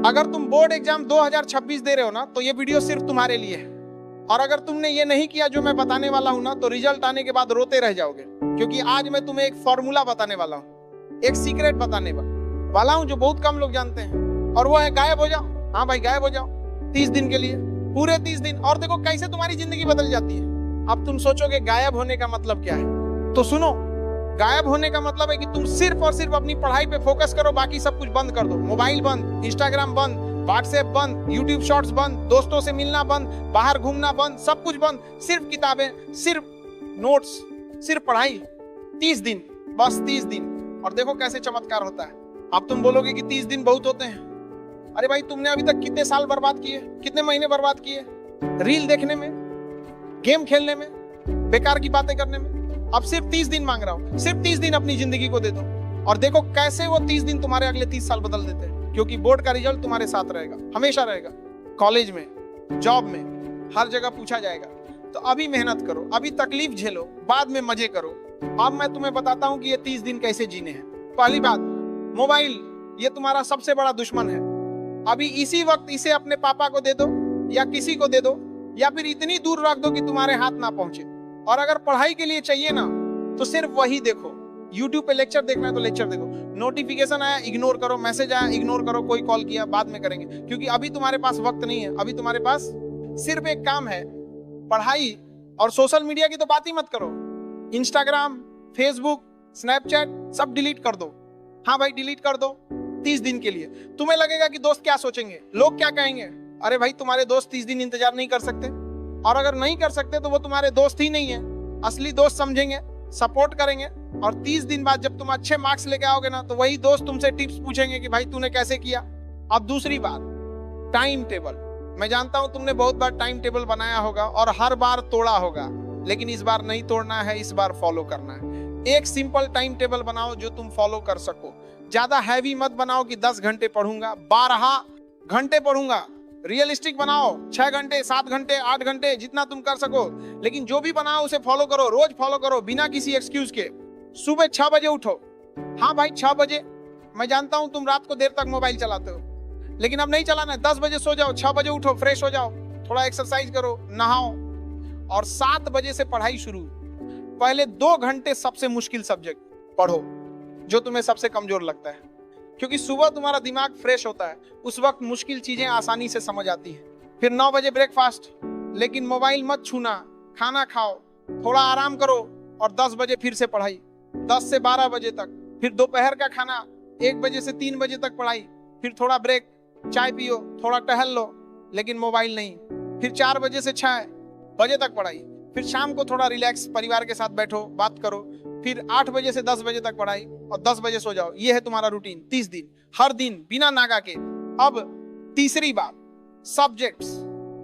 अगर तुम board exam 2026 दे रहे हो ना, तो ये वीडियो सिर्फ तुम्हारे लिए है। और अगर तुमने ये नहीं किया जो मैं बताने वाला हूं ना, तो रिजल्ट आने के बाद रोते रह जाओगे। क्योंकि आज मैं तुम्हें एक फॉर्मूला बताने वाला हूं, एक सीक्रेट बताने वाला हूं जो बहुत कम लोग जानते हैं, और वो है गायब हो जाओ। हाँ भाई, गायब हो जाओ 30 दिन के लिए, पूरे 30 दिन, और देखो कैसे तुम्हारी जिंदगी बदल जाती है। अब तुम सोचोगे गायब होने का मतलब क्या है, तो सुनो, गायब होने का मतलब है कि तुम सिर्फ और सिर्फ अपनी पढ़ाई पे फोकस करो, बाकी सब कुछ बंद कर दो। मोबाइल बंद, इंस्टाग्राम बंद, व्हाट्सएप बंद, यूट्यूब शॉर्ट्स बंद, दोस्तों से मिलना बंद, बाहर घूमना बंद, सब कुछ बंद। सिर्फ किताबें, सिर्फ नोट्स, सिर्फ पढ़ाई। 30 दिन, बस 30 दिन, और देखो कैसे चमत्कार होता है। अब तुम बोलोगे कि 30 दिन बहुत होते हैं। अरे भाई, तुमने अभी तक कितने साल बर्बाद किए, कितने महीने बर्बाद किए रील देखने में, गेम खेलने में, बेकार की बातें करने में। अब सिर्फ 30 दिन मांग रहा हूं, सिर्फ 30 दिन अपनी जिंदगी को दे दो, और देखो कैसे वो 30 दिन तुम्हारे अगले 30 साल बदल देते हैं। क्योंकि बोर्ड का रिजल्ट तुम्हारे साथ रहेगा, हमेशा रहेगा। कॉलेज में, जॉब में, हर जगह पूछा जाएगा। तो अभी मेहनत करो, अभी तकलीफ झेलो, बाद में मजे करो। अब मैं तुम्हें बताता हूं कि ये 30 दिन कैसे जीने हैं। पहली बात, मोबाइल ये तुम्हारा सबसे बड़ा दुश्मन है। अभी इसी वक्त इसे अपने पापा को दे दो, या किसी को दे दो, या फिर इतनी दूर रख दो कि तुम्हारे हाथ ना पहुंचे। और अगर पढ़ाई के लिए चाहिए ना, तो सिर्फ वही देखो। YouTube पे लेक्चर देखना है तो लेक्चर देखो, नोटिफिकेशन आया इग्नोर करो, मैसेज आया इग्नोर करो, कोई कॉल किया बाद में करेंगे। क्योंकि अभी तुम्हारे पास वक्त नहीं है। अभी तुम्हारे पास सिर्फ एक काम है, पढ़ाई। और सोशल मीडिया की तो बात ही मत करो। इंस्टाग्राम, फेसबुक, स्नैपचैट सब डिलीट कर दो। हाँ भाई, डिलीट कर दो 30 दिन के लिए। तुम्हें लगेगा कि दोस्त क्या सोचेंगे, लोग क्या कहेंगे। अरे भाई, तुम्हारे दोस्त 30 दिन इंतजार नहीं कर सकते, और अगर नहीं कर सकते तो वो तुम्हारे दोस्त ही नहीं है। असली दोस्त समझेंगे, सपोर्ट करेंगे, और 30 दिन बाद जब तुम अच्छे मार्क्स लेके आओगे ना, तो वही दोस्त तुमसे टिप्स पूछेंगे कि भाई तूने कैसे किया। अब दूसरी बात, टाइम टेबल। मैं जानता हूं तुमने बहुत बार टाइम टेबल बनाया होगा और हर बार तोड़ा होगा, लेकिन इस बार नहीं तोड़ना है, इस बार फॉलो करना है। एक सिंपल टाइम टेबल बनाओ जो तुम फॉलो कर सको। ज्यादा हैवी मत बनाओ कि 10 घंटे पढ़ूंगा, 12 घंटे पढ़ूंगा। रियलिस्टिक बनाओ, 6 घंटे, 7 घंटे, 8 घंटे, जितना तुम कर सको। लेकिन जो भी बनाओ उसे फॉलो करो, रोज फॉलो करो, बिना किसी एक्सक्यूज के। सुबह 6 बजे उठो। हाँ भाई, 6 बजे। मैं जानता हूं तुम रात को देर तक मोबाइल चलाते हो, लेकिन अब नहीं चलाना है। 10 बजे सो जाओ, 6 बजे उठो, फ्रेश हो जाओ, थोड़ा एक्सरसाइज करो, नहाओ, और 7 बजे से पढ़ाई शुरू। पहले 2 घंटे सबसे मुश्किल सब्जेक्ट पढ़ो, जो तुम्हें सबसे कमजोर लगता है। क्योंकि सुबह तुम्हारा दिमाग फ्रेश होता है, उस वक्त मुश्किल चीजें आसानी से समझ आती हैं। फिर 9 बजे ब्रेकफास्ट, लेकिन मोबाइल मत छूना, खाना खाओ, थोड़ा आराम करो, और 10 बजे फिर से पढ़ाई, 10 से 12 बजे तक। फिर दोपहर का खाना, 1 बजे से 3 बजे तक पढ़ाई। फिर थोड़ा ब्रेक, चाय पियो, थोड़ा टहल लो, लेकिन मोबाइल नहीं। फिर 4 बजे से 6 बजे तक पढ़ाई। फिर शाम को थोड़ा रिलैक्स, परिवार के साथ बैठो, बात करो। फिर 8 बजे से 10 बजे तक पढ़ाई, और 10 बजे सो जाओ। ये है तुम्हारा रूटीन 30 दिन, हर दिन बिना नागा के। अब तीसरी बात, सब्जेक्ट्स।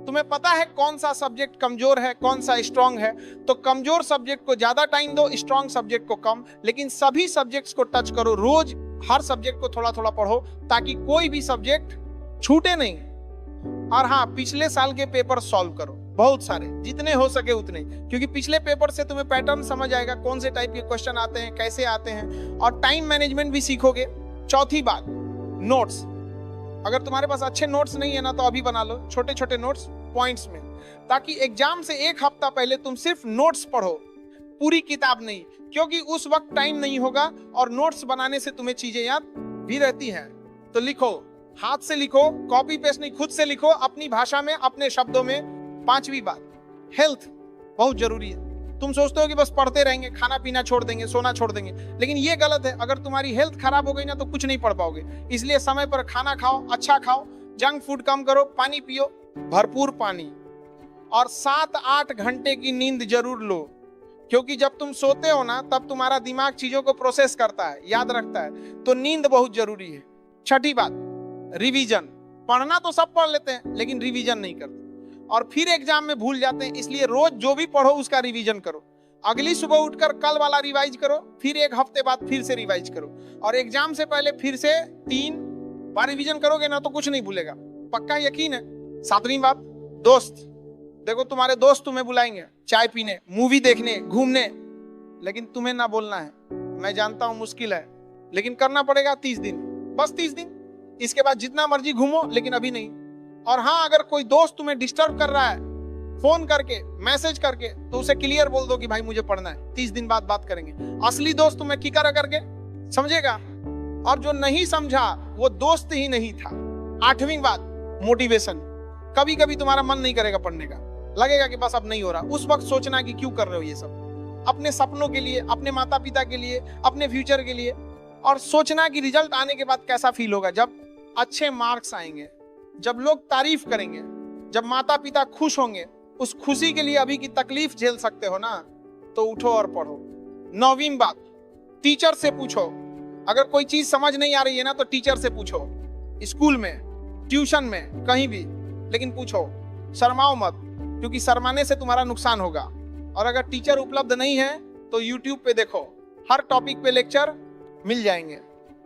तुम्हें पता है कौन सा सब्जेक्ट कमजोर है, कौन सा स्ट्रांग है। तो कमजोर सब्जेक्ट को ज्यादा टाइम दो, स्ट्रांग सब्जेक्ट को कम। लेकिन सभी सब्जेक्ट्स को टच करो, रोज हर सब्जेक्ट को थोड़ा थोड़ा पढ़ो, ताकि कोई भी सब्जेक्ट छूटे नहीं। और हाँ, पिछले साल के पेपर सॉल्व करो, बहुत सारे, जितने हो सके उतने। क्योंकि पिछले पेपर से तुम्हें पैटर्न समझ आएगा, कौन से टाइप के क्वेश्चन आते हैं, कैसे आते हैं, और टाइम मैनेजमेंट भी सीखोगे। चौथी बात, नोट्स। अगर तुम्हारे पास अच्छे नोट्स नहीं है ना, तो अभी बना लो छोटे छोटे नोट्स पॉइंट्स में, ताकि एग्जाम से 1 हफ्ता पहले तुम सिर्फ नोट्स पढ़ो, पूरी किताब नहीं। क्योंकि उस वक्त टाइम नहीं होगा, और नोट्स बनाने से तुम्हें चीजें याद भी रहती हैं। तो लिखो, हाथ से लिखो, कॉपी पेस्ट नहीं, खुद से लिखो, अपनी भाषा में, अपने शब्दों में। 5वीं बात, हेल्थ बहुत जरूरी है। तुम सोचते हो कि बस पढ़ते रहेंगे, खाना पीना छोड़ देंगे, सोना छोड़ देंगे, लेकिन ये गलत है। अगर तुम्हारी हेल्थ खराब हो गई ना, तो कुछ नहीं पढ़ पाओगे। इसलिए समय पर खाना खाओ, अच्छा खाओ, जंक फूड कम करो, पानी पियो, भरपूर पानी, और 7-8 घंटे की नींद जरूर लो। क्योंकि जब तुम सोते हो ना, तब तुम्हारा दिमाग चीजों को प्रोसेस करता है, याद रखता है। तो नींद बहुत जरूरी है। 6ठी बात, रिवीजन। पढ़ना तो सब पढ़ लेते हैं, लेकिन रिवीजन नहीं करते, और फिर एग्जाम में भूल जाते हैं। इसलिए रोज जो भी पढ़ो उसका रिवीजन करो। अगली सुबह उठकर कल वाला रिवाइज करो, फिर 1 हफ्ते बाद फिर से रिवाइज करो, और एग्जाम से पहले फिर से 3 बार रिवीजन करोगे ना, तो कुछ नहीं भूलेगा, पक्का यकीन है। 7वीं बात, दोस्त। देखो, तुम्हारे दोस्त तुम्हें बुलाएंगे चाय पीने, मूवी देखने, घूमने, लेकिन तुम्हें ना बोलना है। मैं जानता हूं मुश्किल है, लेकिन करना पड़ेगा। 30 दिन, बस 30 दिन। इसके बाद जितना मर्जी घूमो, लेकिन अभी नहीं। और हाँ, अगर कोई दोस्त तुम्हें डिस्टर्ब कर रहा है फोन करके, मैसेज करके, तो उसे क्लियर बोल दो कि भाई मुझे पढ़ना है, 30 दिन बाद बात करेंगे। असली दोस्त तुम्हें किकर करके समझेगा, और जो नहीं समझा वो दोस्त ही नहीं था। 8वीं बात, मोटिवेशन। कभी कभी तुम्हारा मन नहीं करेगा पढ़ने का, लगेगा कि बस अब नहीं हो रहा, उस वक्त सोचना कि क्यों कर रहे हो ये सब, अपने सपनों के लिए, अपने माता पिता के लिए, अपने फ्यूचर के लिए। और सोचना कि रिजल्ट आने के बाद कैसा फील होगा, जब अच्छे मार्क्स आएंगे, जब लोग तारीफ करेंगे, जब माता पिता खुश होंगे। उस खुशी के लिए अभी की तकलीफ झेल सकते हो ना, तो उठो और पढ़ो। 9वीं बात, टीचर से पूछो। अगर कोई चीज समझ नहीं आ रही है ना, तो टीचर से पूछो, स्कूल में, ट्यूशन में, कहीं भी, लेकिन पूछो, शर्माओ मत, क्योंकि शर्माने से तुम्हारा नुकसान होगा। और अगर टीचर उपलब्ध नहीं है तो यूट्यूब पे देखो, हर टॉपिक पे लेक्चर मिल जाएंगे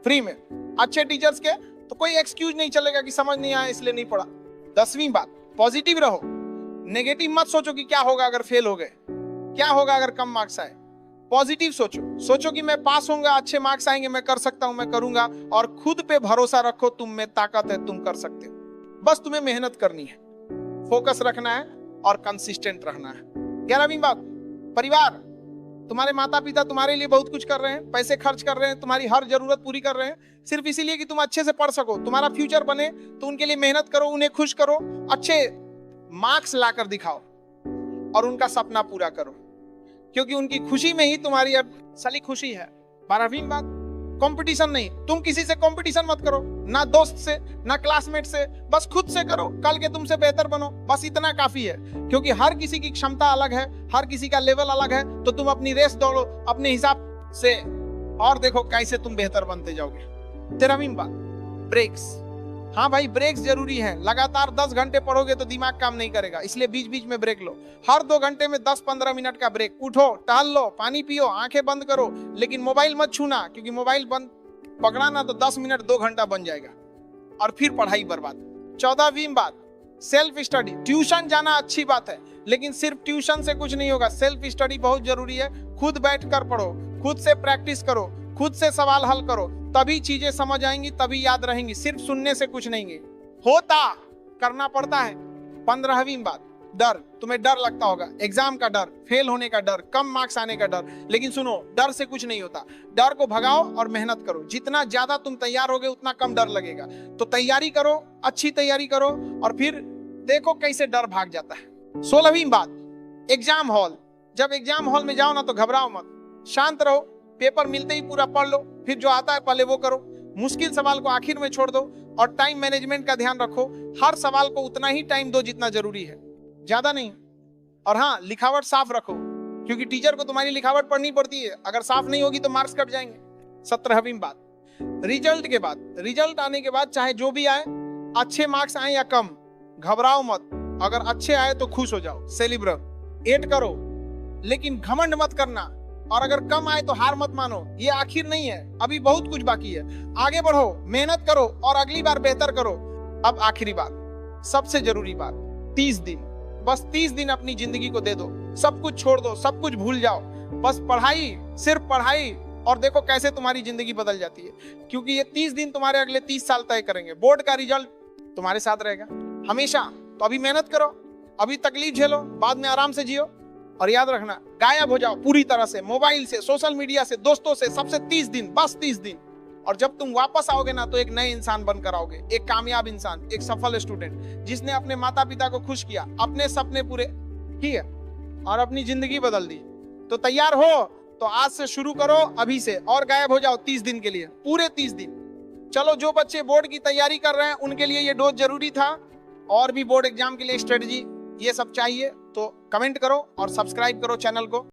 फ्री में, अच्छे टीचर्स के। तो कोई एक्सक्यूज नहीं चलेगा कि समझ नहीं आया इसलिए नहीं पढ़ा। 10वीं बात, पॉजिटिव रहो, नेगेटिव मत सोचो कि क्या होगा अगर फेल हो गए, क्या होगा अगर कम मार्क्स आए। पॉजिटिव सोचो, सोचो कि मैं पास होऊंगा, अच्छे मार्क्स आएंगे, मैं कर सकता हूं, मैं करूंगा। और खुद पे भरोसा रखो, तुम में ताकत है, तुम कर सकते हो। बस तुम्हें मेहनत करनी है, फोकस रखना है और कंसिस्टेंट रहना है। 11वीं बात, परिवार। तुम्हारे माता पिता तुम्हारे लिए बहुत कुछ कर रहे हैं, पैसे खर्च कर रहे हैं, तुम्हारी हर जरूरत पूरी कर रहे हैं, सिर्फ इसीलिए कि तुम अच्छे से पढ़ सको, तुम्हारा फ्यूचर बने। तो उनके लिए मेहनत करो, उन्हें खुश करो, अच्छे मार्क्स लाकर दिखाओ और उनका सपना पूरा करो, क्योंकि उनकी खुशी में ही तुम्हारी अब असली खुशी है। 12वीं बात, कंपटीशन नहीं। तुम किसी से कंपटीशन मत करो, ना दोस्त से, ना क्लासमेट से, बस खुद से करो, कल के तुमसे बेहतर बनो, बस इतना काफी है। क्योंकि हर किसी की क्षमता अलग है, हर किसी का लेवल अलग है। तो तुम अपनी रेस दौड़ो अपने हिसाब से और देखो कैसे तुम बेहतर बनते जाओगे। 13वीं बात, ब्रेक्स। हाँ भाई, ब्रेक्स जरूरी है। लगातार 10 घंटे पढ़ोगे तो दिमाग काम नहीं करेगा, इसलिए बीच बीच में ब्रेक लो। हर 2 घंटे में 10-15 मिनट का ब्रेक। उठो, टहल लो, पानी पियो, आंखें बंद करो, लेकिन मोबाइल मत छूना, क्योंकि मोबाइल बंद पकड़ा ना तो 10 मिनट 2 घंटा बन जाएगा और फिर पढ़ाई बर्बाद। 14वीं बात, सेल्फ स्टडी। ट्यूशन जाना अच्छी बात है, लेकिन सिर्फ ट्यूशन से कुछ नहीं होगा, सेल्फ स्टडी बहुत जरूरी है। खुद बैठ कर पढ़ो, खुद से प्रैक्टिस करो, खुद से सवाल हल करो, तभी चीजें समझ आएंगी, तभी याद रहेंगी। सिर्फ सुनने से कुछ नहीं होता, करना पड़ता है। 15वीं बात, डर। तुम्हें डर लगता होगा, एग्जाम का डर, फेल होने का डर, कम मार्क्स आने का डर, लेकिन सुनो, डर से कुछ नहीं होता। डर को भगाओ और मेहनत करो। जितना ज्यादा तुम तैयार होगे उतना कम डर लगेगा। तो तैयारी करो, अच्छी तैयारी करो और फिर देखो कैसे डर भाग जाता है। 16वीं बात, एग्जाम हॉल। जब एग्जाम हॉल में जाओ ना तो घबराओ मत, शांत रहो, पेपर मिलते ही पूरा पढ़ लो, फिर जो आता है पहले वो करो, मुश्किल सवाल को आखिर में छोड़ दो और टाइम मैनेजमेंट का ध्यान रखो। हर सवाल को उतना ही टाइम दो जितना जरूरी है, ज्यादा नहीं। और हाँ, लिखावट साफ रखो, क्योंकि टीचर को तुम्हारी लिखावट पढ़नी पड़ती है, अगर साफ नहीं होगी तो मार्क्स कट जाएंगे। 17वीं बात, रिजल्ट के बाद, रिजल्ट आने के बाद चाहे जो भी आए, अच्छे मार्क्स आए या कम, घबराओ मत। अगर अच्छे आए तो खुश हो जाओ, सेलिब्रेट करो, लेकिन घमंड मत करना। और अगर कम आए तो हार मत मानो, ये आखिर नहीं है, अभी बहुत कुछ बाकी है। आगे बढ़ो, मेहनत करो और अगली बार बेहतर करो। अब आखिरी बात, सबसे जरूरी बात, 30 दिन, बस 30 दिन अपनी जिंदगी को दे दो, सब कुछ छोड़ दो, सब कुछ भूल जाओ, बस पढ़ाई, सिर्फ पढ़ाई, और देखो कैसे तुम्हारी जिंदगी बदल जाती है। क्योंकि ये 30 दिन तुम्हारे अगले 30 साल तय करेंगे। बोर्ड का रिजल्ट तुम्हारे साथ रहेगा हमेशा। तो अभी मेहनत करो, अभी तकलीफ झेलो, बाद में आराम से जियो। और याद रखना, गायब हो जाओ पूरी तरह से, मोबाइल से, सोशल मीडिया से, दोस्तों से, सबसे 30 दिन, बस 30 दिन। और जब तुम वापस आओगे ना तो एक नए इंसान बनकर आओगे, एक कामयाब इंसान, एक सफल स्टूडेंट, जिसने अपने माता पिता को खुश किया, अपने सपने पूरे किए और अपनी जिंदगी बदल दी। तो तैयार हो तो आज से शुरू करो, अभी से, और गायब हो जाओ 30 दिन के लिए, पूरे 30 दिन। चलो, जो बच्चे बोर्ड की तैयारी कर रहे हैं उनके लिए ये डोज जरूरी था, और भी बोर्ड एग्जाम के लिए स्ट्रेटजी ये सब चाहिए तो कमेंट करो और सब्सक्राइब करो चैनल को।